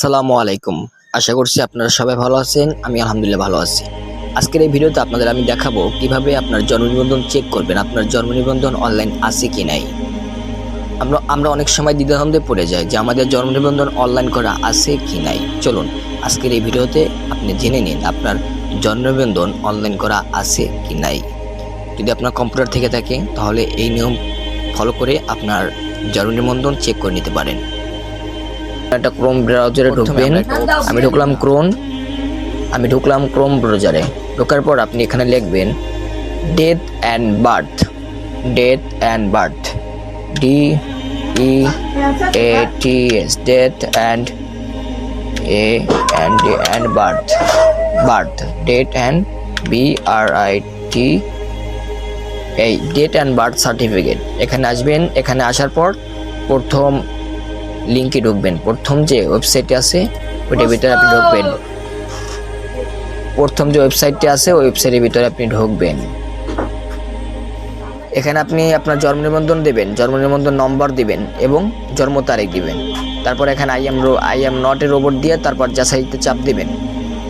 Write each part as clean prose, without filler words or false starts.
আসসালামু আলাইকুম। আশা করছি আপনারা সবাই ভালো আছেন। আমি আলহামদুলিল্লাহ ভালো আছি। আজকের এই ভিডিওতে আপনাদের আমি দেখাবো কিভাবে আপনার জন্ম নিবন্ধন চেক করবেন, আপনার জন্ম নিবন্ধন অনলাইন আছে কি নাই। আমরা অনেক সময় দ্বিধাদ্বন্দ্বে পড়ে যাই যে আমাদের জন্ম নিবন্ধন অনলাইন করা আছে কি নাই। চলুন আজকের এই ভিডিওতে আপনি জেনে নিন আপনার জন্ম নিবন্ধন অনলাইন করা আছে কি নাই। যদি আপনার কম্পিউটার থেকে থাকে তাহলে এই নিয়ম ফলো করে আপনার জন্ম নিবন্ধন চেক করে নিতে পারেন। একটা ক্রোম ব্রাউজারে ঢুকবেন। আমি ঢুকলাম ক্রোম ব্রাউজারে। ঢোকার পর আপনি এখানে লিখবেন death and birth, death and birth, DEATS, death and birth, birth, date and BRIT, এই ডেট অ্যান্ড বার্থ সার্টিফিকেট। এখানে আসবেন। এখানে আসার পর প্রথম লিঙ্কে ঢুকবেন। প্রথম যে ওয়েবসাইটটি আছে ওইটার ভিতরে আপনি ঢুকবেন। প্রথম যে ওয়েবসাইটটি আছে ওই ওয়েবসাইটের ভিতরে আপনি ঢুকবেন। এখানে আপনি আপনার জন্ম নিবন্ধন দেবেন, জন্ম নিবন্ধন নম্বর দিবেন এবং জন্ম তারিখ দিবেন। তারপর এখানে I am not a robot দিয়ে তারপর যাচাইতে চাপ দিবেন।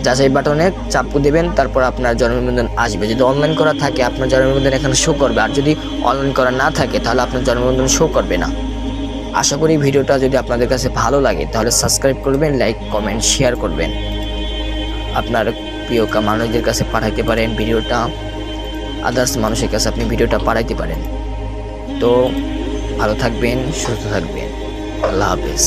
যাচাই বাটনে চাপ দেবেন। তারপর আপনার জন্ম নিবন্ধন আসবে। যদি অনলাইন করা থাকে আপনার জন্ম নিবন্ধন এখানে শো করবে, আর যদি অনলাইন করা না থাকে তাহলে আপনার জন্ম নিবন্ধন শো করবে না। আশা করি ভিডিওটা যদি আপনাদের কাছে ভালো লাগে তাহলে সাবস্ক্রাইব করবেন, লাইক, কমেন্ট, শেয়ার করবেন। আপনার প্রিয় মানুষদের কাছে পাঠাইতে পারেন ভিডিওটা, আদার্স মানুষের কাছে আপনি ভিডিওটা পাঠাইতে পারেন। তো ভালো থাকবেন, সুস্থ থাকবেন। আল্লাহ হাফেজ।